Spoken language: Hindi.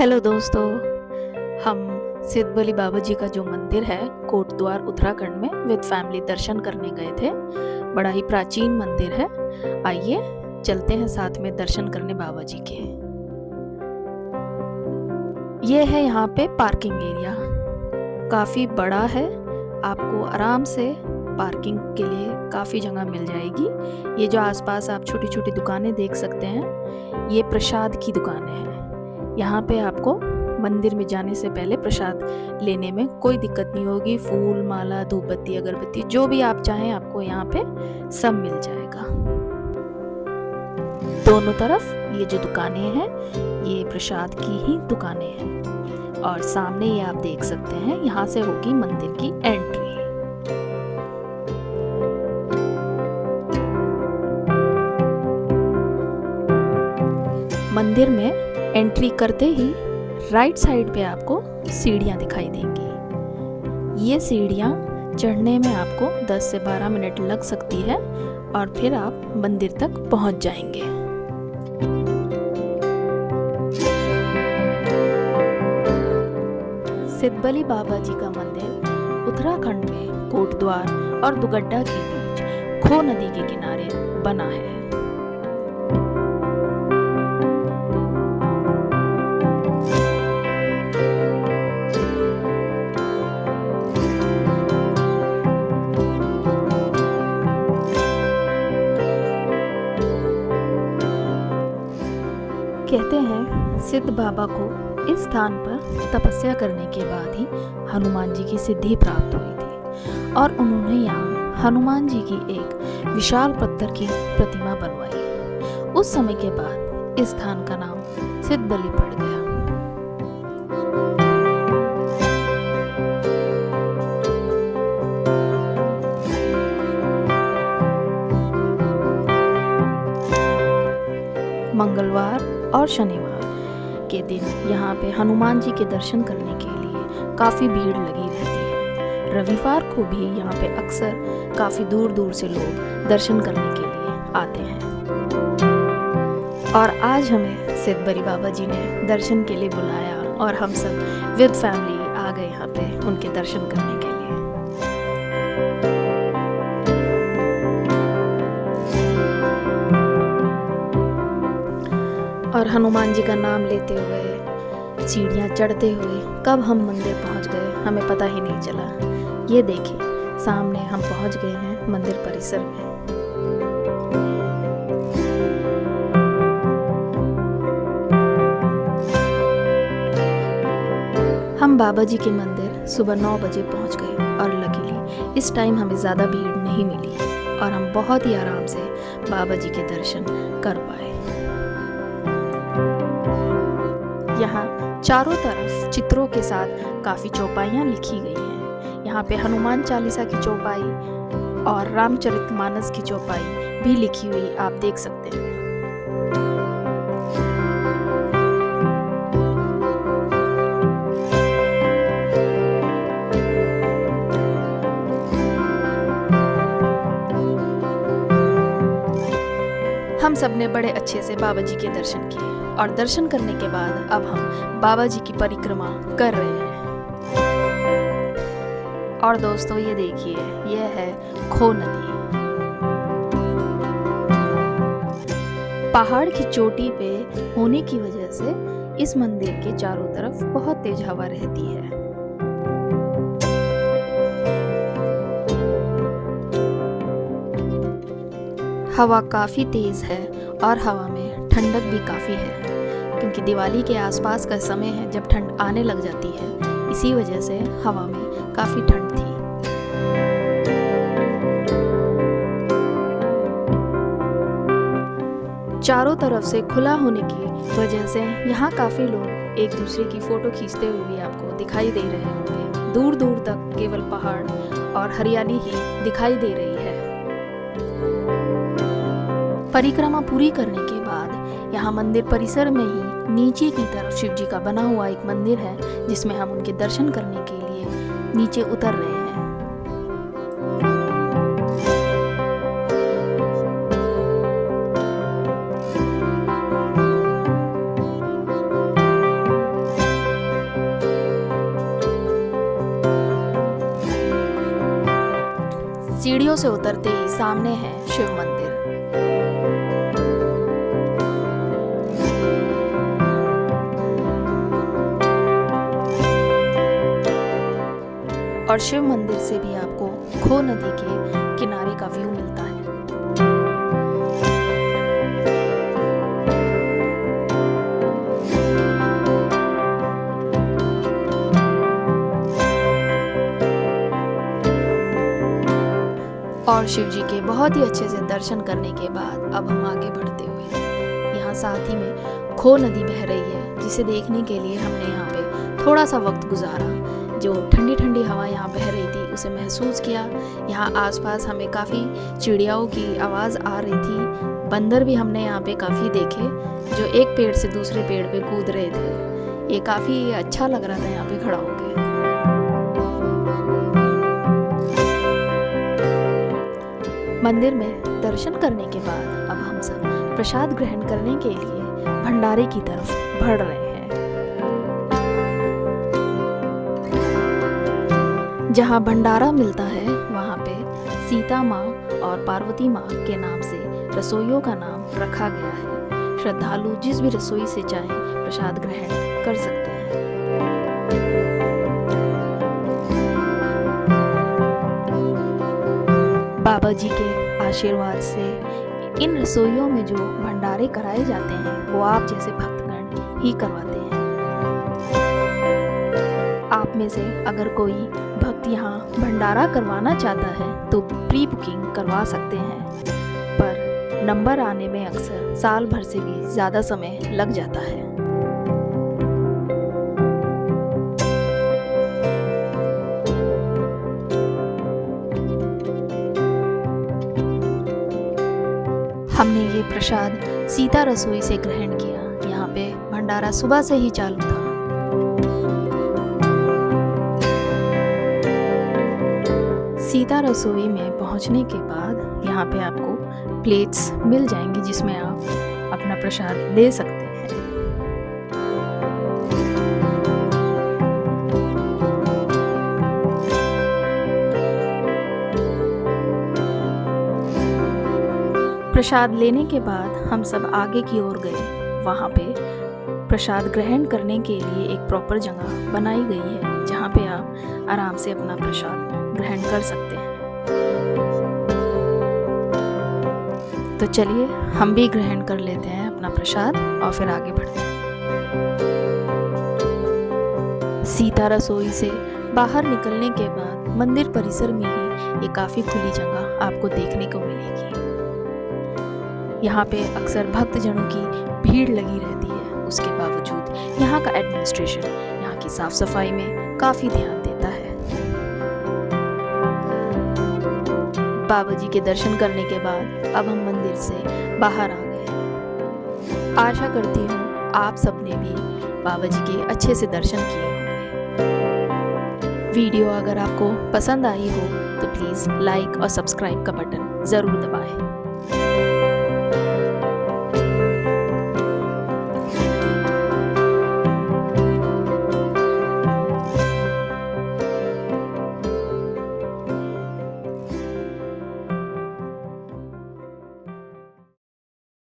हेलो दोस्तों, हम सिद्ध बली बाबा जी का जो मंदिर है कोटद्वार उत्तराखंड में विद फैमिली दर्शन करने गए थे। बड़ा ही प्राचीन मंदिर है। आइए चलते हैं साथ में दर्शन करने बाबा जी के। ये है यहाँ पे पार्किंग एरिया, काफ़ी बड़ा है। आपको आराम से पार्किंग के लिए काफ़ी जगह मिल जाएगी। ये जो आसपास आप छोटी छोटी दुकानें देख सकते हैं, ये प्रसाद की दुकानें हैं। यहाँ पे आपको मंदिर में जाने से पहले प्रसाद लेने में कोई दिक्कत नहीं होगी। फूल, माला, धूपबत्ती, अगरबत्ती जो भी आप चाहें आपको यहाँ पे सब मिल जाएगा। दोनों तरफ ये जो दुकानें हैं ये प्रसाद की ही दुकानें हैं और सामने ये आप देख सकते हैं, यहाँ से होगी मंदिर की एंट्री। मंदिर में एंट्री करते ही राइट साइड पे आपको सीढ़ियाँ दिखाई देंगी। ये सीढ़ियाँ चढ़ने में आपको 10 से 12 मिनट लग सकती है और फिर आप मंदिर तक पहुँच जाएंगे। सिद्ध बली बाबा जी का मंदिर उत्तराखंड में कोटद्वार और दुगड्डा के बीच खो नदी के किनारे बना है। कहते हैं सिद्ध बाबा को इस स्थान पर तपस्या करने के बाद ही हनुमान जी की सिद्धि प्राप्त हुई थी और उन्होंने यहाँ हनुमान जी की एक विशाल पत्थर की प्रतिमा बनवाई। उस समय के बाद इस स्थान का नाम सिद्ध बली पड़ गया। मंगलवार और शनिवार के दिन यहाँ पे हनुमान जी के दर्शन करने के लिए काफ़ी भीड़ लगी रहती है। रविवार को भी यहाँ पे अक्सर काफ़ी दूर दूर से लोग दर्शन करने के लिए आते हैं। और आज हमें सिद्ध बली बाबा जी ने दर्शन के लिए बुलाया और हम सब विद फैमिली आ गए यहाँ पे उनके दर्शन करने के लिए। और हनुमान जी का नाम लेते हुए, सीढ़ियाँ चढ़ते हुए कब हम मंदिर पहुँच गए हमें पता ही नहीं चला। ये देखिए सामने हम पहुँच गए हैं मंदिर परिसर में। हम बाबा जी के मंदिर सुबह 9 बजे पहुँच गए और लकीली इस टाइम हमें ज़्यादा भीड़ नहीं मिली और हम बहुत ही आराम से बाबा जी के दर्शन कर पाए। यहाँ चारों तरफ चित्रों के साथ काफ़ी चौपाइयाँ लिखी गई हैं। यहाँ पे हनुमान चालीसा की चौपाई और रामचरितमानस की चौपाई भी लिखी हुई आप देख सकते हैं। हम सब ने बड़े अच्छे से बाबा जी के दर्शन किए और दर्शन करने के बाद अब हम बाबा जी की परिक्रमा कर रहे हैं। और दोस्तों ये देखिए, ये है खो नदी। पहाड़ की चोटी पे होने की वजह से इस मंदिर के चारों तरफ बहुत तेज हवा रहती है। हवा काफ़ी तेज़ है और हवा में ठंडक भी काफ़ी है क्योंकि दिवाली के आसपास का समय है जब ठंड आने लग जाती है। इसी वजह से हवा में काफ़ी ठंड थी। चारों तरफ से खुला होने की वजह से यहाँ काफ़ी लोग एक दूसरे की फ़ोटो खींचते हुए भी आपको दिखाई दे रहे होंगे। दूर दूर तक केवल पहाड़ और हरियाली ही दिखाई दे रही है। परिक्रमा पूरी करने के बाद यहाँ मंदिर परिसर में ही नीचे की तरफ शिव जी का बना हुआ एक मंदिर है जिसमें हम उनके दर्शन करने के लिए नीचे उतर रहे हैं। सीढ़ियों से उतरते ही सामने है शिव मंदिर। और शिव मंदिर से भी आपको खो नदी के किनारे का व्यू मिलता है। और शिव जी के बहुत ही अच्छे से दर्शन करने के बाद अब हम आगे बढ़ते हुए यहाँ साथ ही में खो नदी बह रही है, जिसे देखने के लिए हमने यहाँ पे थोड़ा सा वक्त गुजारा। जो ठंडी ठंडी हवा यहाँ बह रही थी उसे महसूस किया। यहाँ आसपास हमें काफ़ी चिड़ियाओं की आवाज़ आ रही थी। बंदर भी हमने यहाँ पे काफ़ी देखे जो एक पेड़ से दूसरे पेड़ पे कूद रहे थे। ये काफ़ी अच्छा लग रहा था यहाँ पे खड़ा होके। मंदिर में दर्शन करने के बाद अब हम सब प्रसाद ग्रहण करने के लिए भंडारे की तरफ बढ़ रहे हैं। जहाँ भंडारा मिलता है वहाँ पे सीता माँ और पार्वती माँ के नाम से रसोइयों का नाम रखा गया है। श्रद्धालु जिस भी रसोई से चाहें प्रसाद ग्रहण कर सकते हैं। बाबा जी के आशीर्वाद से इन रसोइयों में जो भंडारे कराए जाते हैं वो आप जैसे भक्तगण ही करवाते हैं। आप में से अगर कोई भक्त यहाँ भंडारा करवाना चाहता है तो प्री बुकिंग करवा सकते हैं, पर नंबर आने में अक्सर साल भर से भी ज़्यादा समय लग जाता है। हमने ये प्रसाद सीता रसोई से ग्रहण किया। यहाँ पे भंडारा सुबह से ही चालू था। सीता रसोई में पहुँचने के बाद यहाँ पे आपको प्लेट्स मिल जाएंगी जिसमें आप अपना प्रसाद ले सकते हैं। प्रसाद लेने के बाद हम सब आगे की ओर गए। वहाँ पे प्रसाद ग्रहण करने के लिए एक प्रॉपर जगह बनाई गई है जहाँ पे आप आराम से अपना प्रसाद ग्रहण कर सकते हैं। तो चलिए हम भी ग्रहण कर लेते हैं अपना प्रसाद और फिर आगे बढ़ते हैं। सीता रसोई से बाहर निकलने के बाद मंदिर परिसर में ही ये काफ़ी खुली जगह आपको देखने को मिलेगी। यहाँ पे अक्सर भक्तजनों की भीड़ लगी रहती है, उसके बावजूद यहाँ का एडमिनिस्ट्रेशन यहाँ की साफ सफाई में काफ़ी ध्यान देता है। बाबा जी के दर्शन करने के बाद अब हम मंदिर से बाहर आ गए हैं। आशा करती हूँ आप सबने भी बाबा जी के अच्छे से दर्शन किए होंगे। वीडियो अगर आपको पसंद आई हो तो प्लीज़ लाइक और सब्सक्राइब का बटन ज़रूर दबाएं।